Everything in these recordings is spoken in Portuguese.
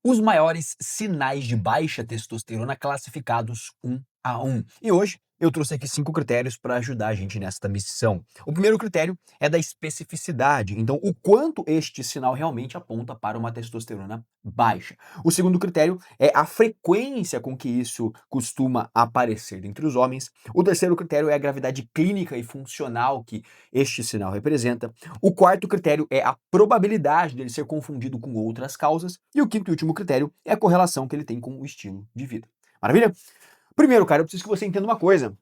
Os maiores sinais de baixa testosterona classificados um a um. E hoje eu trouxe aqui 5 critérios para ajudar a gente nesta missão. O primeiro critério é da especificidade, então o quanto este sinal realmente aponta para uma testosterona baixa. O segundo critério é a frequência com que isso costuma aparecer entre os homens. O terceiro critério é a gravidade clínica e funcional que este sinal representa. O quarto critério é a probabilidade dele ser confundido com outras causas. E o quinto e último critério é a correlação que ele tem com o estilo de vida. Maravilha? Primeiro, cara, eu preciso que você entenda uma coisa.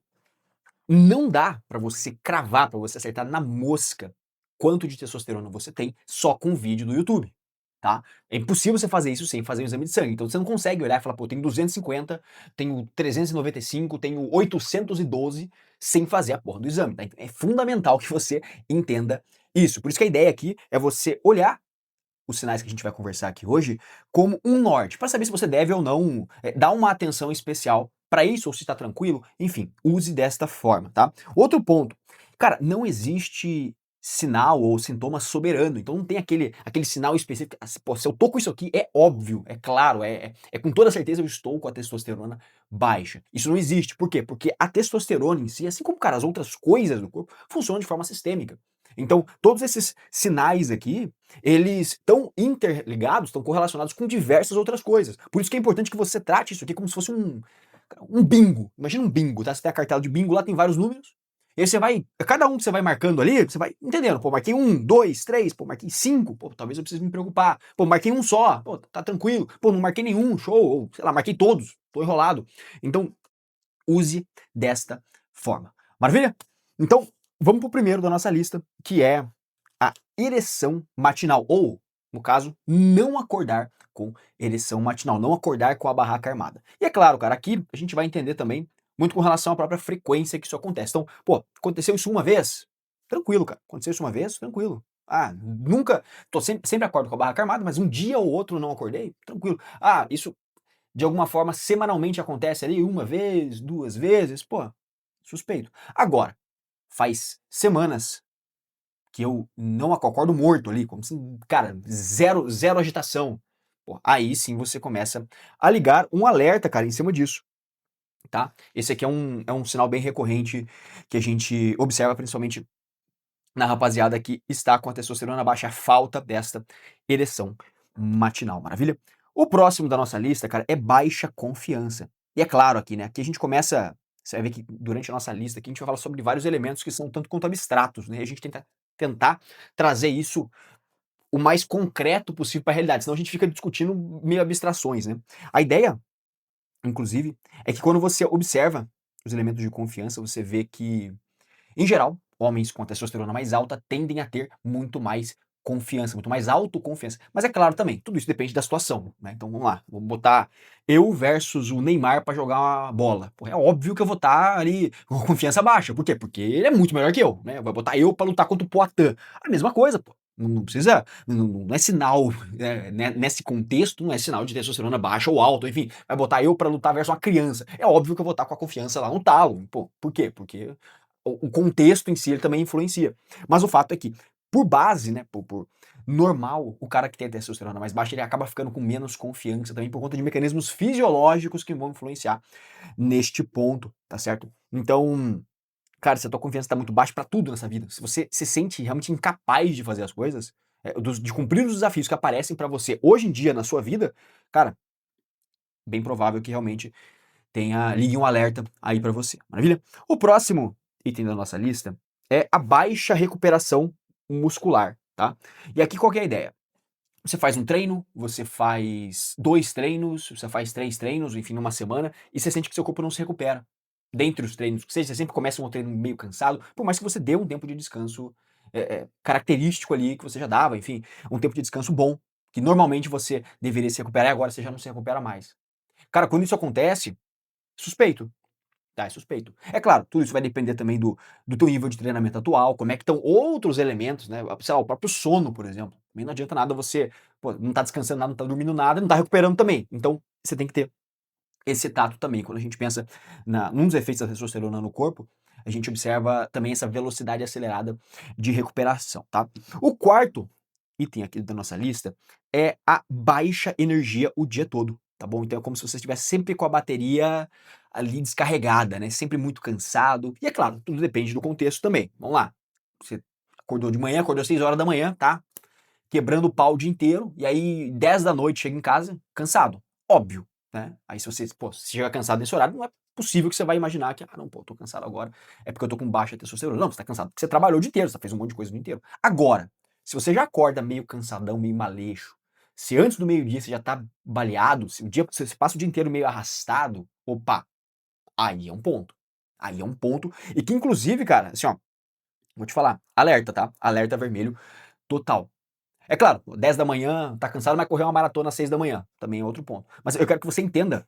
Não dá pra você cravar, pra você acertar na mosca quanto de testosterona você tem só com um vídeo do YouTube, tá? É impossível você fazer isso sem fazer um exame de sangue. Então você não consegue olhar e falar, pô, tenho 250, tenho 395, tenho 812 sem fazer a porra do exame, tá? É fundamental que você entenda isso. Por isso que a ideia aqui é você olhar os sinais que a gente vai conversar aqui hoje como um norte, para saber se você deve ou não dar uma atenção especial para isso ou se está tranquilo. Enfim, use desta forma, tá? Outro ponto, cara, não existe sinal ou sintoma soberano, então não tem aquele sinal específico. Pô, se eu tô com isso aqui, é óbvio, é claro, é com toda certeza eu estou com a testosterona baixa. Isso não existe. Por quê? Porque a testosterona em si, assim como, cara, as outras coisas do corpo, funcionam de forma sistêmica. Então, todos esses sinais aqui, eles estão interligados, estão correlacionados com diversas outras coisas. Por isso que é importante que você trate isso aqui como se fosse um bingo. Imagina um bingo, tá? Você tem a cartela de bingo, lá tem vários números. E aí você vai, cada um que você vai marcando ali, você vai entendendo. Pô, marquei um, dois, três, pô, marquei cinco, pô, talvez eu precise me preocupar. Pô, marquei um só, pô, tá tranquilo. Pô, não marquei nenhum, show, ou sei lá, marquei todos, tô enrolado. Então, use desta forma. Maravilha? Então, vamos pro primeiro da nossa lista, que é a ereção matinal, ou, no caso, não acordar com ereção matinal, não acordar com a barraca armada. E é claro, cara, aqui a gente vai entender também muito com relação à própria frequência que isso acontece. Então, pô, aconteceu isso uma vez? Tranquilo, cara. Aconteceu isso uma vez? Tranquilo. Ah, nunca, sempre acordo com a barraca armada, mas um dia ou outro não acordei? Tranquilo. Ah, isso de alguma forma semanalmente acontece ali uma vez, duas vezes? Pô, suspeito. Agora, faz semanas que eu não acordo morto ali, como se, cara, zero agitação. Pô, aí sim você começa a ligar um alerta, cara, em cima disso, tá? Esse aqui é um sinal bem recorrente que a gente observa principalmente na rapaziada que está com a testosterona baixa, a falta desta ereção matinal, maravilha? O próximo da nossa lista, cara, é baixa confiança. E é claro aqui, né, aqui a gente começa, você vai ver que durante a nossa lista aqui a gente vai falar sobre vários elementos que são tanto quanto abstratos, né, e a gente tenta tentar trazer isso o mais concreto possível para a realidade, senão a gente fica discutindo meio abstrações, né. A ideia, inclusive, é que quando você observa os elementos de confiança, você vê que em geral, homens com a testosterona mais alta tendem a ter muito mais confiança, muito mais autoconfiança. Mas é claro também, tudo isso depende da situação, né? Então vamos lá, vamos botar eu versus o Neymar para jogar uma bola. Pô, é óbvio que eu vou estar ali com confiança baixa. Por quê? Porque ele é muito melhor que eu, né? Vai botar eu para lutar contra o Poatan. A mesma coisa, pô. Não precisa, não é sinal, né, nesse contexto, não é sinal de testosterona baixa ou alta, enfim, vai botar eu para lutar versus uma criança. É óbvio que eu vou estar com a confiança lá no talo. Pô, por quê? Porque o contexto em si ele também influencia. Mas o fato é que, por base, né, por normal, o cara que tem a testosterona mais baixa, ele acaba ficando com menos confiança também por conta de mecanismos fisiológicos que vão influenciar neste ponto, tá certo? Então, cara, se a tua confiança tá muito baixa pra tudo nessa vida, se você se sente realmente incapaz de fazer as coisas, de cumprir os desafios que aparecem pra você hoje em dia na sua vida, cara, bem provável que realmente ligue um alerta aí para você, maravilha? O próximo item da nossa lista é a baixa recuperação muscular, tá? E aqui qual que é a ideia? Você faz um treino, você faz 2 treinos, você faz 3 treinos, enfim, numa semana, e você sente que seu corpo não se recupera. Dentre os treinos, que seja, você sempre começa um treino meio cansado, por mais que você dê um tempo de descanso característico ali que você já dava, enfim, um tempo de descanso bom, que normalmente você deveria se recuperar e agora você já não se recupera mais. Cara, quando isso acontece, suspeito, tá, é suspeito. É claro, tudo isso vai depender também do teu nível de treinamento atual, como é que estão outros elementos, né, sei lá, o próprio sono, por exemplo. Também não adianta nada você, pô, não tá descansando nada, não tá dormindo nada, não tá recuperando também. Então, você tem que ter esse tato também. Quando a gente pensa num dos efeitos da testosterona no corpo, a gente observa também essa velocidade acelerada de recuperação, tá. O quarto item aqui da nossa lista é a baixa energia o dia todo, tá bom? Então é como se você estivesse sempre com a bateria ali descarregada, né, sempre muito cansado. E é claro, tudo depende do contexto também. Vamos lá, você acordou de manhã, acordou às 6 horas da manhã, tá quebrando o pau o dia inteiro, e aí 10 da noite chega em casa cansado. Óbvio, né. Aí se você, pô, se chega cansado nesse horário, não é possível que você vai imaginar que: "Ah não, pô, tô cansado agora, é porque eu tô com baixa testosterona". Não, você tá cansado porque você trabalhou o dia inteiro, você fez um monte de coisa o dia inteiro. Agora, se você já acorda meio cansadão, meio maleixo, se antes do meio-dia você já tá baleado, se o dia você passa o dia inteiro meio arrastado, opa, aí é um ponto. Aí é um ponto e que inclusive, cara, assim ó, vou te falar, alerta, tá, alerta vermelho total. É claro, 10 da manhã, tá cansado, mas correu uma maratona às 6 da manhã, também é outro ponto. Mas eu quero que você entenda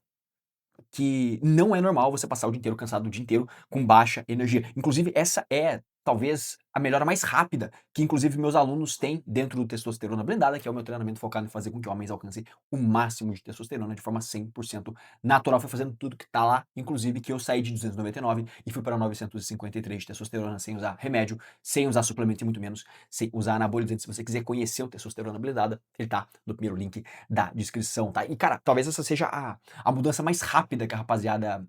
que não é normal você passar o dia inteiro cansado, o dia inteiro com baixa energia. Inclusive, essa é talvez a melhora mais rápida que inclusive meus alunos têm dentro do Testosterona Blendada, que é o meu treinamento focado em fazer com que homens alcancem o máximo de testosterona de forma 100% natural. Foi fazendo tudo que tá lá, inclusive que eu saí de 299 e fui para 953 de testosterona sem usar remédio, sem usar suplemento e muito menos sem usar anabolizante. Se você quiser conhecer o Testosterona Blendada, ele tá no primeiro link da descrição, tá? E cara, talvez essa seja a mudança mais rápida que a rapaziada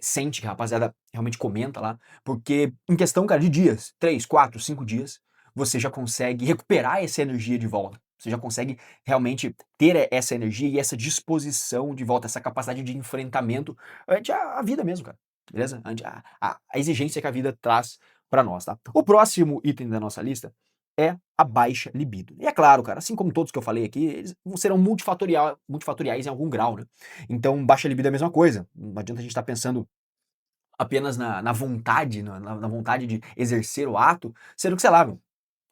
sente, que a rapaziada realmente comenta lá, porque em questão, cara, de dias, 3, 4, 5 dias, você já consegue recuperar essa energia de volta. Você já consegue realmente ter essa energia e essa disposição de volta, essa capacidade de enfrentamento ante a vida mesmo, cara, beleza? Ante a exigência que a vida traz pra nós, tá? O próximo item da nossa lista é a baixa libido. E é claro, cara, assim como todos que eu falei aqui, eles serão multifatoriais em algum grau, né? Então, baixa libido é a mesma coisa. Não adianta a gente estar pensando apenas na vontade, na vontade de exercer o ato, sendo que, sei lá, meu, o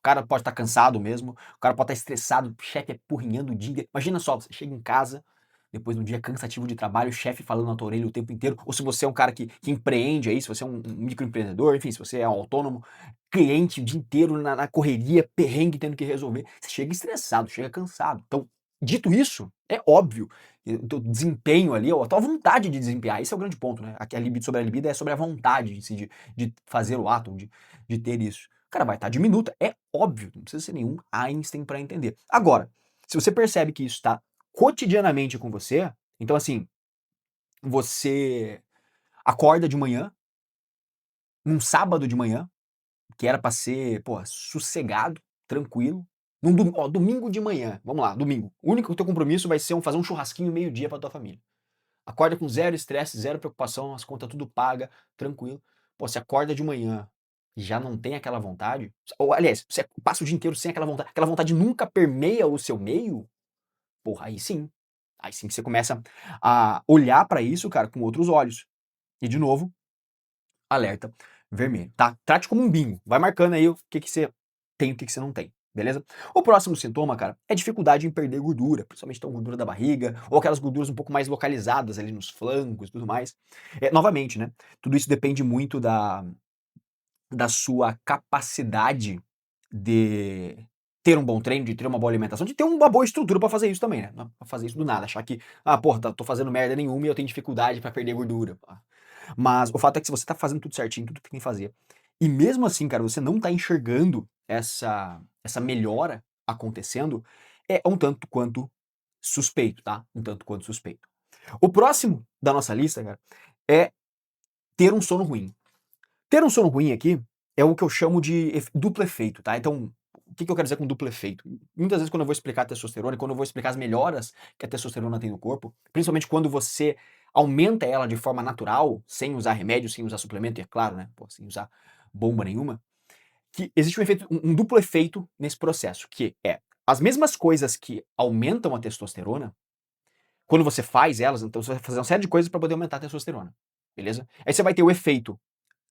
cara pode estar cansado mesmo, o cara pode estar estressado, o chefe apurrinhando o dia. Imagina só, você chega em casa, depois de um dia cansativo de trabalho, o chefe falando na tua orelha o tempo inteiro, ou se você é um cara que empreende aí, se você é um microempreendedor, enfim, se você é um autônomo, cliente o dia inteiro na correria, perrengue tendo que resolver, você chega estressado, chega cansado. Então, dito isso, é óbvio, o teu desempenho ali, ou a tua vontade de desempenhar, esse é o grande ponto, né? Aqui a libido sobre a libido é sobre a vontade em si de fazer o ato, de ter isso. Cara, vai estar diminuta, é óbvio, não precisa ser nenhum Einstein para entender. Agora, se você percebe que isso está cotidianamente com você, então assim, você acorda de manhã, num sábado de manhã, que era pra ser, pô, sossegado, tranquilo, domingo de manhã, vamos lá, domingo, o único teu compromisso vai ser fazer um churrasquinho meio-dia pra tua família. Acorda com zero estresse, zero preocupação, as contas tudo paga, tranquilo. Pô, você acorda de manhã e já não tem aquela vontade, ou aliás, você passa o dia inteiro sem aquela vontade nunca permeia o seu meio, porra, aí sim que você começa a olhar pra isso, cara, com outros olhos. E de novo, alerta vermelho, tá? Trate como um bingo, vai marcando aí o que que você tem e o que que você não tem, beleza? O próximo sintoma, cara, é dificuldade em perder gordura, principalmente então gordura da barriga, ou aquelas gorduras um pouco mais localizadas ali nos flancos e tudo mais. Novamente, né, tudo isso depende muito da sua capacidade de ter um bom treino, de ter uma boa alimentação, de ter uma boa estrutura pra fazer isso também, né, não é pra fazer isso do nada, achar que: "Ah, porra, tô fazendo merda nenhuma e eu tenho dificuldade pra perder gordura". Mas o fato é que se você tá fazendo tudo certinho, tudo que tem que fazer, e mesmo assim, cara, você não tá enxergando essa melhora acontecendo, é um tanto quanto suspeito, tá? Um tanto quanto suspeito. O próximo da nossa lista, cara, é ter um sono ruim. Ter um sono ruim aqui é o que eu chamo de duplo efeito, tá? Então, o que que eu quero dizer com duplo efeito? Muitas vezes quando eu vou explicar a testosterona e quando eu vou explicar as melhoras que a testosterona tem no corpo, principalmente quando você aumenta ela de forma natural, sem usar remédio, sem usar suplemento, e é claro, né, pô, sem usar bomba nenhuma, que existe um duplo efeito nesse processo, que é as mesmas coisas que aumentam a testosterona, quando você faz elas, então você vai fazer uma série de coisas para poder aumentar a testosterona, beleza? Aí você vai ter o efeito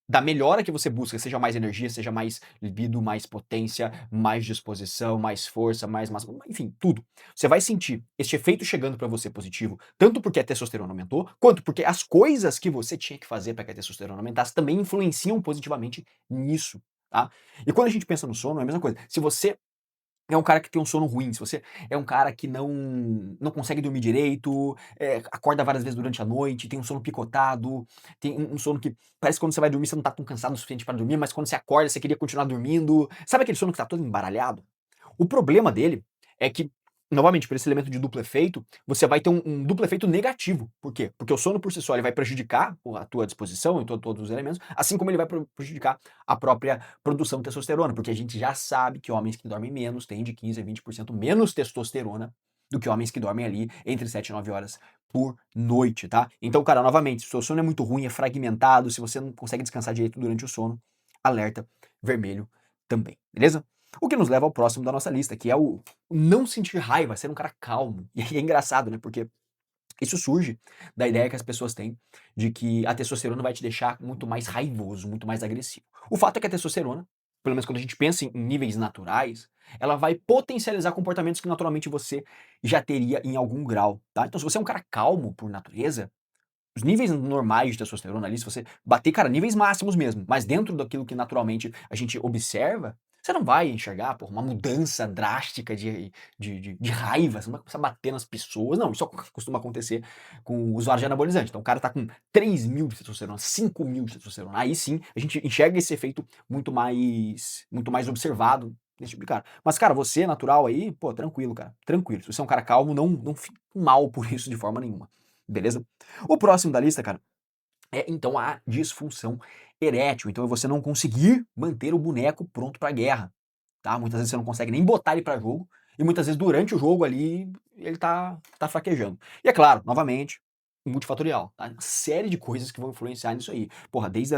da melhora que você busca, seja mais energia, seja mais libido, mais potência, mais disposição, mais força, mais massa, enfim, tudo. Você vai sentir este efeito chegando para você positivo, tanto porque a testosterona aumentou, quanto porque as coisas que você tinha que fazer para que a testosterona aumentasse também influenciam positivamente nisso, tá? E quando a gente pensa no sono, é a mesma coisa. Se você é um cara que tem um sono ruim, se você é um cara que não consegue dormir direito, acorda várias vezes durante a noite, tem um sono picotado, tem um sono que parece que quando você vai dormir você não tá tão cansado o suficiente para dormir, mas quando você acorda você queria continuar dormindo. Sabe aquele sono que tá todo embaralhado? O problema dele é que, novamente, por esse elemento de duplo efeito, você vai ter um duplo efeito negativo. Por quê? Porque o sono por si só ele vai prejudicar a tua disposição e todos os elementos, assim como ele vai prejudicar a própria produção de testosterona, porque a gente já sabe que homens que dormem menos têm de 15 a 20% menos testosterona do que homens que dormem ali entre 7 e 9 horas por noite, tá? Então, cara, novamente, se o seu sono é muito ruim, é fragmentado, se você não consegue descansar direito durante o sono, alerta vermelho também, beleza? O que nos leva ao próximo da nossa lista, que é o não sentir raiva, ser um cara calmo. E aí é engraçado, né? Porque isso surge da ideia que as pessoas têm de que a testosterona vai te deixar muito mais raivoso, muito mais agressivo. O fato é que a testosterona, pelo menos quando a gente pensa em níveis naturais, ela vai potencializar comportamentos que naturalmente você já teria em algum grau, tá? Então, se você é um cara calmo por natureza, os níveis normais de testosterona ali, se você bater, cara, níveis máximos mesmo, mas dentro daquilo que naturalmente a gente observa, você não vai enxergar, porra, uma mudança drástica de raiva, você não vai começar a bater nas pessoas. Não, isso costuma acontecer com o usuário de anabolizante. Então o cara tá com 3.000 de testosterona, 5.000 de testosterona. Aí sim, a gente enxerga esse efeito muito mais observado nesse tipo de cara. Mas, cara, você natural aí, pô, tranquilo, cara, tranquilo. Se você é um cara calmo, não fique mal por isso de forma nenhuma. Beleza? O próximo da lista, cara, é então a disfunção erétil. Então é você não conseguir manter o boneco pronto pra guerra, tá? Muitas vezes você não consegue nem botar ele pra jogo e muitas vezes durante o jogo ali ele tá fraquejando. E é claro, novamente, multifatorial, tá? Uma série de coisas que vão influenciar nisso aí. Porra, desde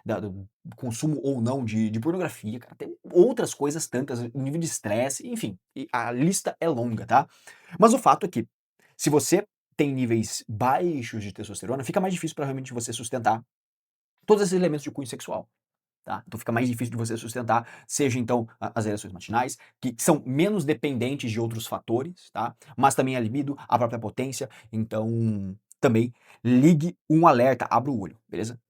do consumo ou não de pornografia, cara, tem outras coisas tantas, o nível de estresse, enfim, e a lista é longa, tá? Mas o fato é que se você tem níveis baixos de testosterona, fica mais difícil para realmente você sustentar todos esses elementos de cunho sexual, tá? Então fica mais difícil de você sustentar, seja então as ereções matinais, que são menos dependentes de outros fatores, tá? Mas também a libido, a própria potência, então também ligue um alerta, abra o olho, beleza?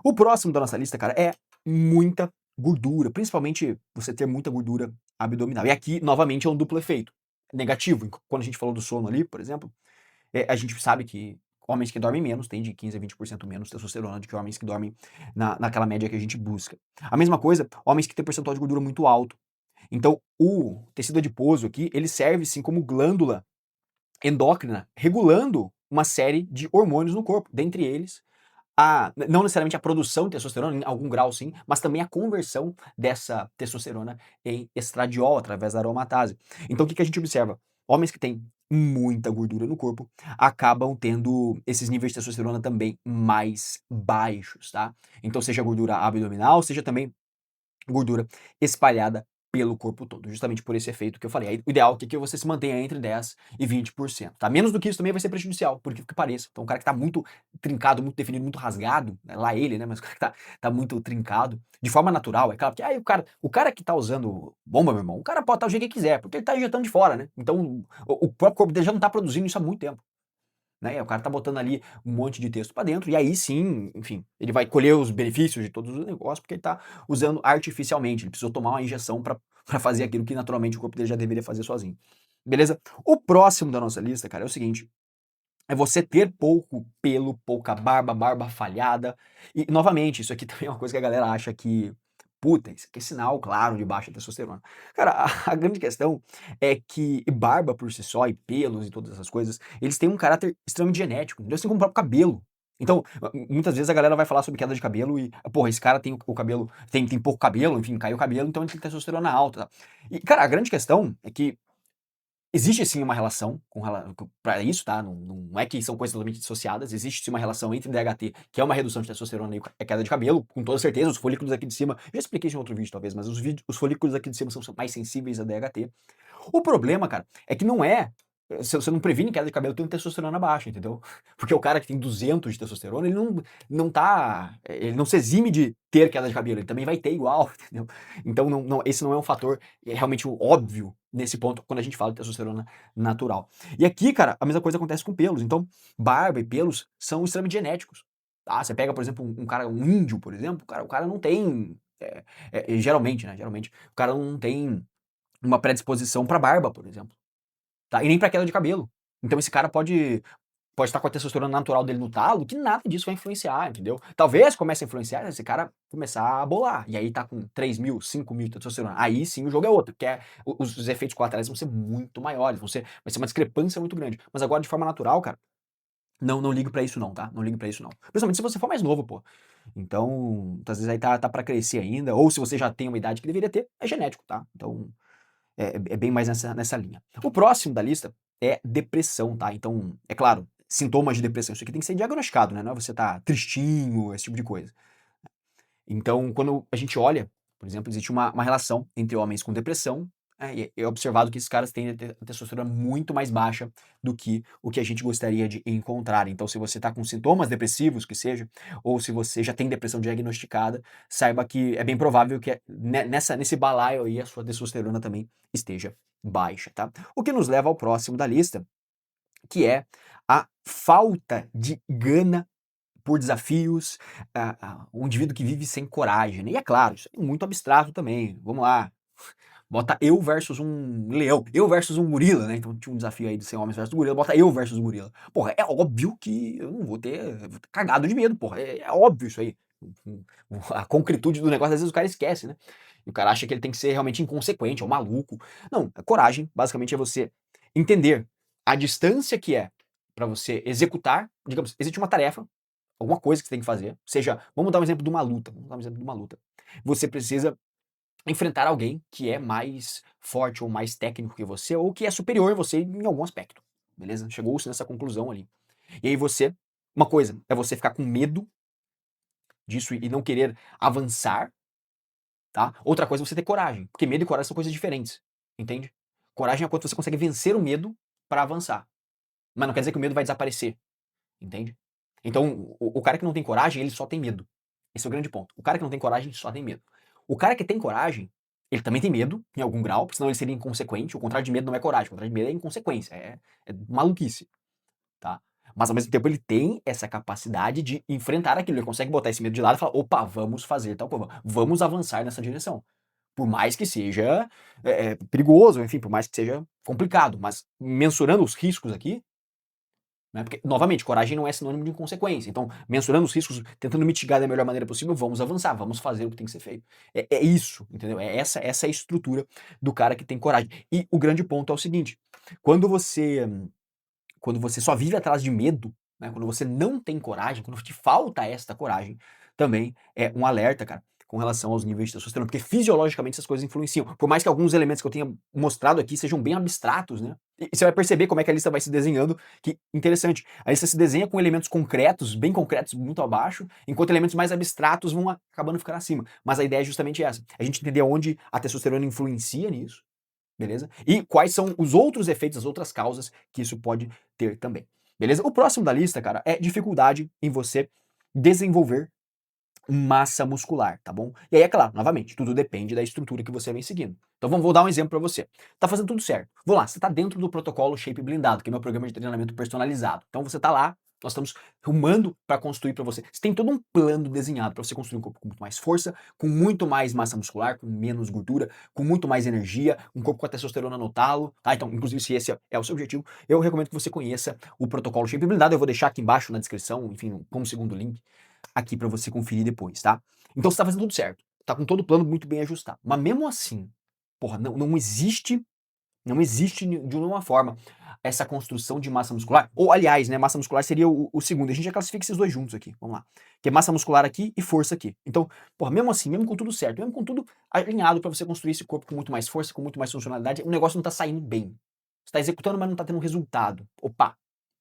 O próximo da nossa lista, cara, é muita gordura, principalmente você ter muita gordura abdominal. E aqui, novamente, é um duplo efeito negativo. Quando a gente falou do sono ali, por exemplo, a gente sabe que homens que dormem menos têm de 15 a 20% menos testosterona do que homens que dormem naquela média que a gente busca. A mesma coisa, homens que têm percentual de gordura muito alto. Então, o tecido adiposo aqui, ele serve sim como glândula endócrina, regulando uma série de hormônios no corpo, dentre eles não necessariamente a produção de testosterona, em algum grau sim, mas também a conversão dessa testosterona em estradiol através da aromatase. Então o que que a gente observa? Homens que têm muita gordura no corpo acabam tendo esses níveis de testosterona também mais baixos, tá? Então seja gordura abdominal, seja também gordura espalhada pelo corpo todo, justamente por esse efeito que eu falei. Aí, o ideal é que você se mantenha entre 10 e 20%, tá? Menos do que isso também vai ser prejudicial, por incrível que pareça. Então, um cara que tá muito trincado, muito definido, muito rasgado, né, lá ele, né, mas o cara que tá muito trincado, de forma natural, é claro, porque aí o cara que tá usando bomba, meu irmão, o cara pode estar do jeito que quiser, porque ele tá injetando de fora, né? Então, o próprio corpo dele já não tá produzindo isso há muito tempo. Né, e o cara tá botando ali um monte de texto para dentro, e aí sim, enfim, ele vai colher os benefícios de todos os negócios, porque ele tá usando artificialmente, ele precisou tomar uma injeção para pra fazer aquilo que naturalmente o corpo dele já deveria fazer sozinho. Beleza? O próximo da nossa lista, cara, é o seguinte, é você ter pouco pelo, pouca barba, barba falhada. E, novamente, isso aqui também é uma coisa que a galera acha que, puta, isso aqui é sinal claro de baixa testosterona. Cara, a grande questão é que barba por si só, e pelos e todas essas coisas, eles têm um caráter extremamente genético, entendeu? Assim como o próprio cabelo. Então, muitas vezes a galera vai falar sobre queda de cabelo e, porra, esse cara tem o cabelo, tem pouco cabelo, enfim, caiu o cabelo, então ele tem testosterona alta. Tá? E, cara, a grande questão é que existe sim uma relação para isso, tá? Não é que são coisas totalmente dissociadas, existe sim uma relação entre DHT, que é uma redução de testosterona e a queda de cabelo, com toda certeza, os folículos aqui de cima, já expliquei isso em outro vídeo talvez, mas os folículos aqui de cima são mais sensíveis a DHT. O problema, cara, é que não é se você não previne queda de cabelo tendo testosterona baixa, entendeu? Porque o cara que tem 200 de testosterona, ele não se exime de ter queda de cabelo, ele também vai ter igual, entendeu? Então esse não é um fator realmente óbvio nesse ponto quando a gente fala de testosterona natural. E aqui, cara, a mesma coisa acontece com pelos. Então, barba e pelos são extremamente genéticos. Tá? Você pega, por exemplo, um cara, um índio, por exemplo, o cara não tem. Geralmente, né? Geralmente, o cara não tem uma predisposição para barba, por exemplo. Tá? E nem para queda de cabelo. Então esse cara pode pode estar com a testosterona natural dele no talo, que nada disso vai influenciar, entendeu? Talvez comece a influenciar esse cara começar a bolar, e aí tá com 3.000, 5.000 de testosterona. Aí sim o jogo é outro, porque os efeitos colaterais vão ser muito maiores, vai ser uma discrepância muito grande. Mas agora, de forma natural, cara, não ligo pra isso não, tá? Não ligo pra isso não. Principalmente se você for mais novo, pô. Então, às vezes aí tá pra crescer ainda, ou se você já tem uma idade que deveria ter, é genético, tá? Então, é bem mais nessa linha. O próximo da lista é depressão, tá? Então, é claro, sintomas de depressão, isso aqui tem que ser diagnosticado, né? Não é você tá tristinho, esse tipo de coisa. Então, quando a gente olha, por exemplo, existe uma relação entre homens com depressão, e é observado que esses caras têm a testosterona muito mais baixa do que o que a gente gostaria de encontrar. Então, se você está com sintomas depressivos, que seja, ou se você já tem depressão diagnosticada, saiba que é bem provável que nesse balaio aí a sua testosterona também esteja baixa, tá? O que nos leva ao próximo da lista, que é a falta de gana por desafios, um indivíduo que vive sem coragem, né. E é claro, isso é muito abstrato também, vamos lá, bota eu versus um leão, eu versus um gorila, né, então tinha um desafio aí de 100 homens versus gorila, bota eu versus o gorila. Porra, é óbvio que eu não vou ter cagado de medo, porra, é óbvio isso aí. A concretude do negócio, às vezes o cara esquece, né, e o cara acha que ele tem que ser realmente inconsequente ou maluco. Não, a coragem basicamente é você entender a distância que é pra você executar, digamos, existe uma tarefa, alguma coisa que você tem que fazer, seja, vamos dar um exemplo de uma luta, vamos dar um exemplo de uma luta. Você precisa enfrentar alguém que é mais forte ou mais técnico que você, ou que é superior a você em algum aspecto, beleza? Chegou-se nessa conclusão ali. E aí uma coisa é você ficar com medo disso e não querer avançar, tá? Outra coisa é você ter coragem, porque medo e coragem são coisas diferentes, entende? Coragem é quando você consegue vencer o medo para avançar, mas não quer dizer que o medo vai desaparecer. Entende? Então, o cara que não tem coragem, ele só tem medo. Esse é o grande ponto. O cara que não tem coragem só tem medo. O cara que tem coragem, ele também tem medo, em algum grau, porque senão ele seria inconsequente. O contrário de medo não é coragem, o contrário de medo é inconsequência, é maluquice, tá? Mas ao mesmo tempo ele tem essa capacidade de enfrentar aquilo, ele consegue botar esse medo de lado e falar, opa, vamos fazer tal coisa, vamos avançar nessa direção. Por mais que seja perigoso, enfim, por mais que seja complicado, mas mensurando os riscos aqui, né? Porque, novamente, coragem não é sinônimo de inconsequência. Então, mensurando os riscos, tentando mitigar da melhor maneira possível, vamos avançar, vamos fazer o que tem que ser feito. É isso, entendeu? Essa é a estrutura do cara que tem coragem. E o grande ponto é o seguinte: quando você, quando você só vive atrás de medo, né? Quando você não tem coragem, quando te falta esta coragem, também é um alerta, cara, com relação aos níveis de testosterona, porque fisiologicamente essas coisas influenciam. Por mais que alguns elementos que eu tenha mostrado aqui sejam bem abstratos, né? E você vai perceber como é que a lista vai se desenhando, que interessante. A lista se desenha com elementos concretos, bem concretos, muito abaixo, enquanto elementos mais abstratos vão acabando ficando acima. Mas a ideia é justamente essa: a gente entender onde a testosterona influencia nisso, beleza? E quais são os outros efeitos, as outras causas que isso pode ter também, beleza? O próximo da lista, cara, é dificuldade em você desenvolver massa muscular, tá bom? E aí, é claro, novamente, tudo depende da estrutura que você vem seguindo. Então vou dar um exemplo para você. Tá fazendo tudo certo. Vou lá, você tá dentro do protocolo Shape Blindado, que é meu programa de treinamento personalizado. Então você tá lá, nós estamos rumando para construir para você. Você tem todo um plano desenhado para você construir um corpo com muito mais força, com muito mais massa muscular, com menos gordura, com muito mais energia, um corpo com a testosterona no talo, tá? Então, inclusive, se esse é o seu objetivo, eu recomendo que você conheça o protocolo Shape Blindado. Eu vou deixar aqui embaixo na descrição, enfim, como segundo link, aqui para você conferir depois, tá? Então você tá fazendo tudo certo, tá com todo o plano muito bem ajustado. Mas mesmo assim, porra, não existe de nenhuma forma essa construção de massa muscular. Ou, aliás, né, massa muscular seria o segundo. A gente já classifica esses dois juntos aqui. Vamos lá. Que é massa muscular aqui e força aqui. Então, porra, mesmo assim, mesmo com tudo certo, mesmo com tudo alinhado para você construir esse corpo com muito mais força, com muito mais funcionalidade, o negócio não tá saindo bem. Você tá executando, mas não tá tendo resultado. Opa,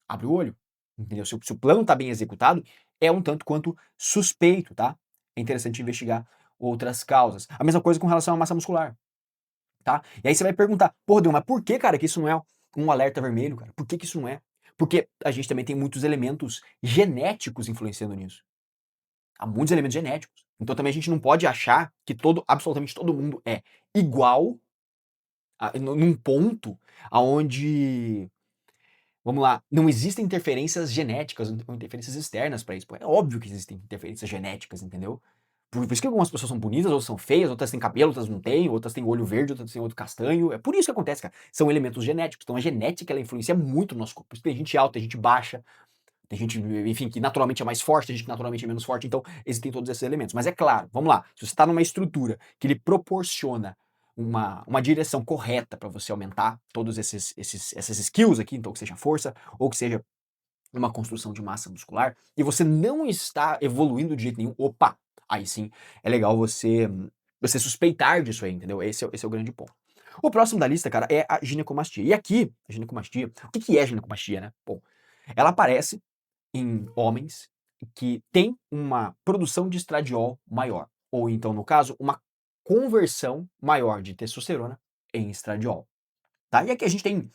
abre o olho. Entendeu? Se o plano tá bem executado, é um tanto quanto suspeito, tá? É interessante investigar outras causas. A mesma coisa com relação à massa muscular, tá? E aí você vai perguntar, porra, Deus, mas por que, cara, que isso não é um alerta vermelho, cara? Por que que isso não é? Porque a gente também tem muitos elementos genéticos influenciando nisso. Há muitos elementos genéticos. Então também a gente não pode achar que absolutamente todo mundo é igual num ponto aonde, vamos lá, não existem interferências genéticas ou interferências externas para isso. Pô, é óbvio que existem interferências genéticas, entendeu? Por isso que algumas pessoas são bonitas, outras são feias, outras têm cabelo, outras não têm, outras têm olho verde, outras têm olho castanho. É por isso que acontece, cara. São elementos genéticos. Então a genética ela influencia muito no nosso corpo. Por isso tem gente alta, tem gente baixa. Tem gente, enfim, que naturalmente é mais forte, tem gente que naturalmente é menos forte, então existem todos esses elementos. Mas é claro, vamos lá, se você está numa estrutura que lhe proporciona uma direção correta para você aumentar todos essas skills aqui, então que seja força ou que seja uma construção de massa muscular, e você não está evoluindo de jeito nenhum, opa, aí sim é legal você suspeitar disso aí, entendeu? Esse é o grande ponto. O próximo da lista, cara, é a ginecomastia. E aqui, a ginecomastia, o que que é ginecomastia, né? Bom, ela aparece em homens que têm uma produção de estradiol maior, ou então, no caso, uma conversão maior de testosterona em estradiol, tá? E aqui a gente tem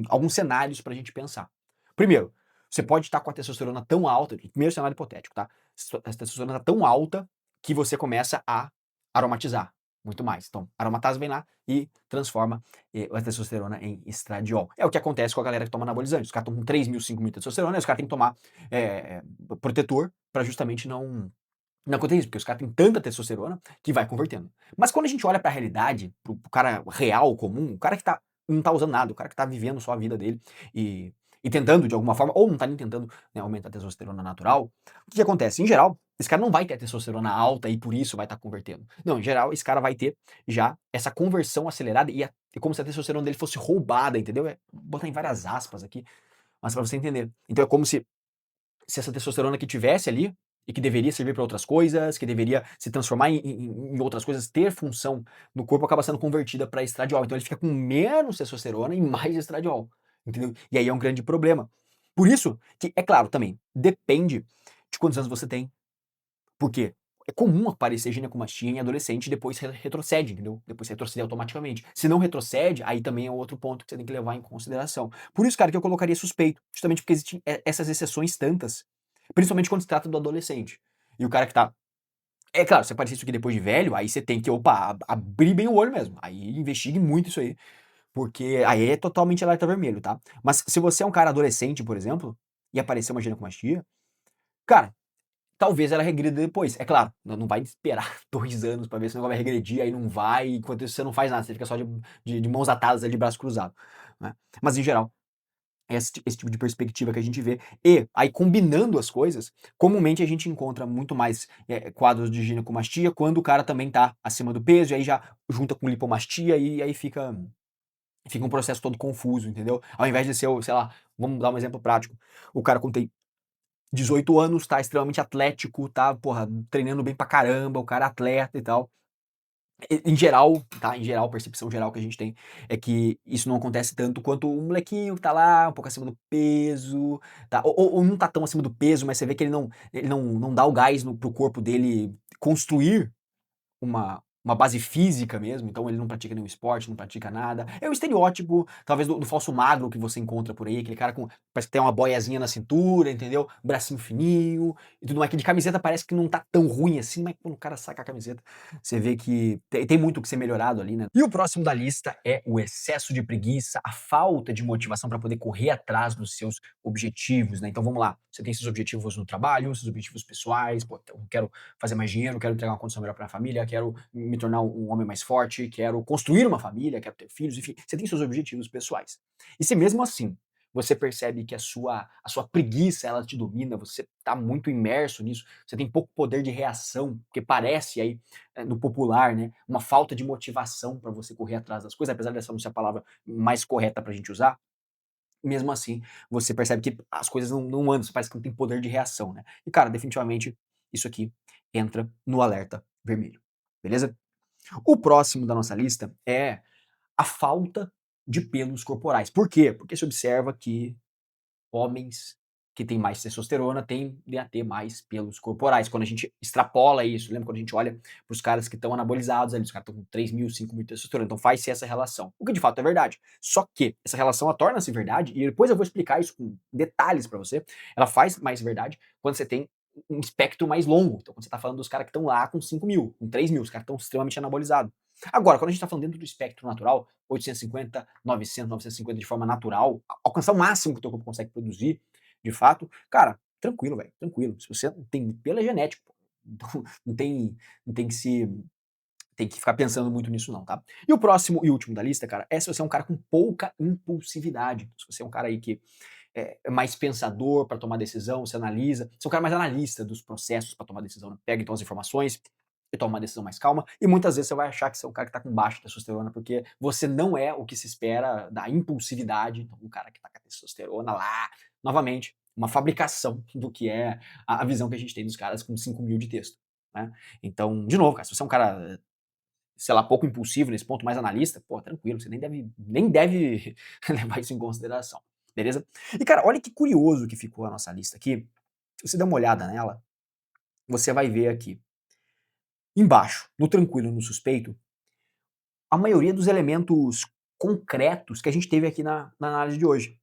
alguns cenários pra gente pensar. Primeiro, você pode estar com a testosterona tão alta, primeiro cenário hipotético, tá? A testosterona tá tão alta que você começa a aromatizar muito mais. Então, a aromatase vem lá e transforma a testosterona em estradiol. É o que acontece com a galera que toma anabolizante. Os caras tomam 3.000, 5.000 de testosterona, e os caras têm que tomar protetor para justamente não acontece isso, porque os caras têm tanta testosterona que vai convertendo. Mas quando a gente olha pra realidade, pro cara real, comum, o cara que não tá usando nada, o cara que tá vivendo só a vida dele e, e tentando de alguma forma, ou não tá nem tentando, né, aumentar a testosterona natural, o que acontece? Em geral, esse cara não vai ter a testosterona alta e por isso vai estar convertendo. Não, em geral, esse cara vai ter já essa conversão acelerada e é como se a testosterona dele fosse roubada, entendeu? Vou botar em várias aspas aqui, mas pra você entender. Então é como se essa testosterona que tivesse ali, e que deveria servir para outras coisas, que deveria se transformar em outras coisas, ter função no corpo, acaba sendo convertida para estradiol. Então ele fica com menos testosterona e mais estradiol, entendeu? E aí é um grande problema. Por isso que, é claro, também, depende de quantos anos você tem. Por quê? É comum aparecer ginecomastia em adolescente e depois retrocede, entendeu? Depois retrocede automaticamente. Se não retrocede, aí também é outro ponto que você tem que levar em consideração. Por isso, cara, que eu colocaria suspeito, justamente porque existem essas exceções tantas, principalmente quando se trata do adolescente. E o cara que tá. É claro, se aparecer isso aqui depois de velho, aí você tem que, opa, abrir bem o olho mesmo. Aí investigue muito isso aí, porque aí é totalmente alerta vermelho, tá? Mas se você é um cara adolescente, por exemplo, e aparecer uma ginecomastia, cara, talvez ela regrida depois. É claro, não vai esperar 2 anos pra ver se o negócio vai regredir, aí não vai, enquanto isso você não faz nada, você fica só de mãos atadas ali, de braço cruzado, né. Mas em geral, é esse tipo de perspectiva que a gente vê. E, aí combinando as coisas, comumente a gente encontra muito mais, quadros de ginecomastia quando o cara também tá acima do peso, e aí já junta com lipomastia, e aí fica um processo todo confuso, entendeu. Ao invés de ser o sei lá, vamos dar um exemplo prático, o cara quando tem 18 anos, tá extremamente atlético, tá, porra, treinando bem pra caramba, o cara é atleta e tal. Em geral, tá, em geral, a percepção geral que a gente tem é que isso não acontece tanto quanto o molequinho que tá lá um pouco acima do peso, tá, ou não tá tão acima do peso, mas você vê que ele não dá o gás para o corpo dele construir uma base física mesmo, então ele não pratica nenhum esporte, não pratica nada. É o estereótipo, talvez, do falso magro que você encontra por aí, aquele cara com parece que tem uma boiazinha na cintura, entendeu? Bracinho fininho e tudo mais, que de camiseta parece que não tá tão ruim assim, mas quando o cara saca a camiseta, você vê que tem muito que ser melhorado ali, né. E o próximo da lista é o excesso de preguiça, a falta de motivação para poder correr atrás dos seus objetivos, né. Então vamos lá, você tem seus objetivos no trabalho, seus objetivos pessoais, pô, então eu quero fazer mais dinheiro, quero entregar uma condição melhor para a família, quero me tornar um homem mais forte, quero construir uma família, quero ter filhos, enfim, você tem seus objetivos pessoais. E se mesmo assim você percebe que a sua preguiça ela te domina, você está muito imerso nisso, você tem pouco poder de reação, porque parece aí no popular, né, uma falta de motivação para você correr atrás das coisas, apesar dessa não ser a palavra mais correta para a gente usar, mesmo assim, você percebe que as coisas não andam, você parece que não tem poder de reação, né. E cara, definitivamente, isso aqui entra no alerta vermelho, beleza? O próximo da nossa lista é a falta de pelos corporais. Por quê? Porque se observa que homens que têm mais testosterona tendem a ter mais pelos corporais. Quando a gente extrapola isso, lembra quando a gente olha para os caras que estão anabolizados ali, os caras estão com 3.000, 5.000 de testosterona, então faz-se essa relação. O que de fato é verdade. Só que essa relação ela torna-se verdade, e depois eu vou explicar isso com detalhes para você, ela faz mais verdade quando você tem um espectro mais longo. Então quando você está falando dos caras que estão lá com 5.000, com 3.000, os caras estão extremamente anabolizados. Agora, quando a gente está falando dentro do espectro natural, 850, 900, 950 de forma natural, alcançar o máximo que o teu corpo consegue produzir, de fato, cara, tranquilo, velho, tranquilo. Se você tem pelo é genético, pô. Então não tem não tem que se tem que ficar pensando muito nisso não, tá. E o próximo e último da lista, cara, é se você é um cara com pouca impulsividade. Se você é um cara aí que mais pensador para tomar decisão, você analisa, você é um cara mais analista dos processos para tomar decisão, né? Pega então as informações e toma uma decisão mais calma, e muitas vezes você vai achar que você é um cara que está com baixa testosterona, porque você não é o que se espera da impulsividade, então um cara que está com a testosterona lá, novamente, uma fabricação do que é a visão que a gente tem dos caras com 5.000 de texto, né? Então, de novo, cara, se você é um cara, sei lá, pouco impulsivo nesse ponto, mais analista, pô, tranquilo, você nem deve levar isso em consideração, beleza? E cara, olha que curioso que ficou a nossa lista aqui. Se você der uma olhada nela, você vai ver aqui, embaixo, no tranquilo e no suspeito, a maioria dos elementos concretos que a gente teve aqui na análise de hoje.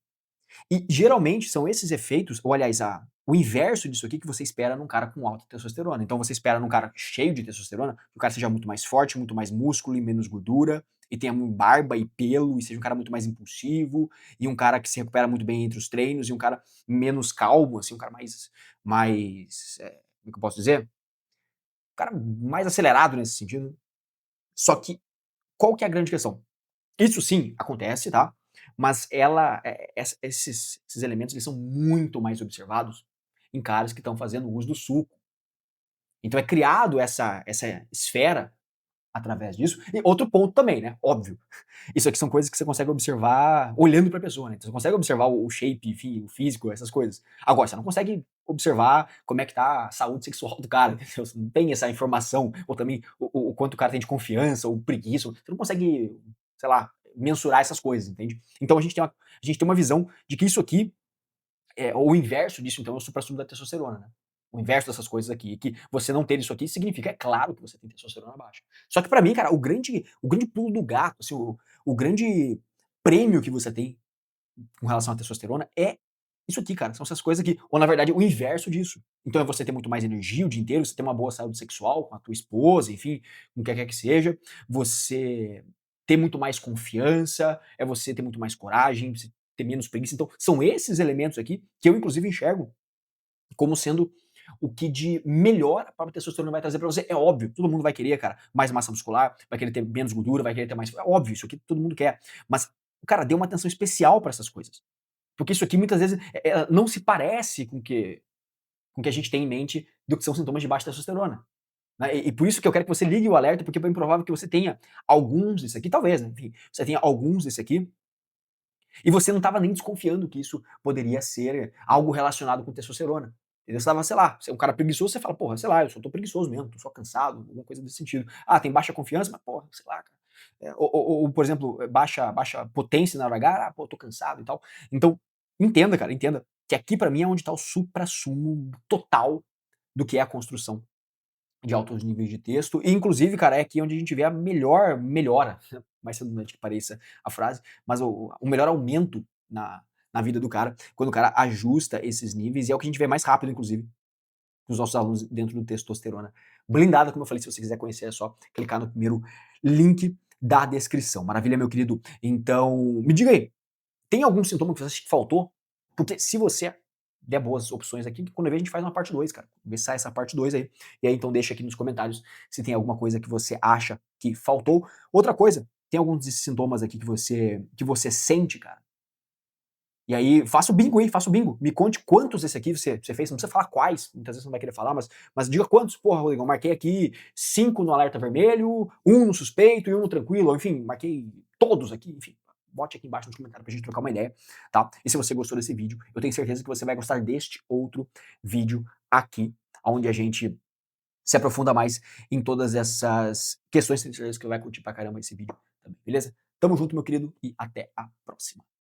E geralmente são esses efeitos, ou aliás, o inverso disso aqui que você espera num cara com alta testosterona. Então você espera num cara cheio de testosterona, que o cara seja muito mais forte, muito mais músculo e menos gordura, e tenha barba e pelo, e seja um cara muito mais impulsivo, e um cara que se recupera muito bem entre os treinos, e um cara menos calmo, assim, um cara como é que eu posso dizer? Um cara mais acelerado nesse sentido. Só que, qual que é a grande questão? Isso sim, acontece, tá, mas esses elementos eles são muito mais observados em caras que estão fazendo uso do suco. Então é criado essa esfera através disso. E outro ponto também, né, óbvio, isso aqui são coisas que você consegue observar olhando pra pessoa, né, então você consegue observar o shape, enfim, o físico, essas coisas. Agora, você não consegue observar como é que tá a saúde sexual do cara, entendeu? Você não tem essa informação, ou também o quanto o cara tem de confiança ou preguiça, você não consegue, sei lá, mensurar essas coisas, entende? Então a gente tem uma visão de que isso aqui o inverso disso, então, é o suprassumo da testosterona, né? O inverso dessas coisas aqui, que você não ter isso aqui significa, é claro que você tem testosterona baixa. Só que pra mim, cara, o grande pulo do gato, assim, o grande prêmio que você tem com relação à testosterona é isso aqui, cara. São essas coisas aqui. Ou, na verdade, o inverso disso. Então é você ter muito mais energia o dia inteiro, você ter uma boa saúde sexual com a tua esposa, enfim, com quem quer que seja. Você ter muito mais confiança, é você ter muito mais coragem, você ter menos preguiça. Então, são esses elementos aqui que eu, inclusive, enxergo como sendo o que de melhor a própria testosterona vai trazer pra você. É óbvio, todo mundo vai querer, cara, mais massa muscular, vai querer ter menos gordura, vai querer ter mais. É óbvio, isso aqui todo mundo quer. Mas, cara, dê uma atenção especial pra essas coisas. Porque isso aqui muitas vezes não se parece com o que a gente tem em mente do que são sintomas de baixa testosterona. Né? E por isso que eu quero que você ligue o alerta, porque é bem provável que você tenha alguns desse aqui, talvez, né? Enfim, você tenha alguns desse aqui, e você não estava nem desconfiando que isso poderia ser algo relacionado com testosterona. Entendeu? Você estava, sei lá, você é um cara preguiçoso, você fala, porra, sei lá, eu só tô preguiçoso mesmo, tô só cansado, alguma coisa desse sentido. Ah, tem baixa confiança, mas porra, sei lá, cara. Ou, por exemplo, baixa potência na hora H, ah, pô, tô cansado e tal. Então, entenda, cara, entenda que aqui pra mim é onde tá o suprassumo total do que é a construção de altos níveis de texto, e inclusive, cara, é aqui onde a gente vê a melhor melhora, mais redundante que pareça a frase, mas o melhor aumento na vida do cara, quando o cara ajusta esses níveis, e é o que a gente vê mais rápido, inclusive, com os nossos alunos dentro do Testosterona Blindada. Como eu falei, se você quiser conhecer, é só clicar no primeiro link da descrição. Maravilha, meu querido? Então, me diga aí, tem algum sintoma que você acha que faltou? Porque se você der boas opções aqui, que quando vê a gente faz uma parte 2, cara. Vê se sai essa parte 2 aí. E aí então deixa aqui nos comentários se tem alguma coisa que você acha que faltou. Outra coisa, tem alguns desses sintomas aqui que você sente, cara. E aí, faça o bingo aí, faça o bingo. Me conte quantos desse aqui você fez. Não precisa falar quais, muitas vezes você não vai querer falar, mas diga quantos. Porra, Rodrigo, eu marquei aqui 5 no alerta vermelho, um no suspeito e um no tranquilo. Enfim, marquei todos aqui, enfim. Bote aqui embaixo nos comentários pra gente trocar uma ideia, tá? E se você gostou desse vídeo, eu tenho certeza que você vai gostar deste outro vídeo aqui, onde a gente se aprofunda mais em todas essas questões. Tenho certeza que você vai curtir pra caramba esse vídeo também, beleza? Tamo junto, meu querido, e até a próxima.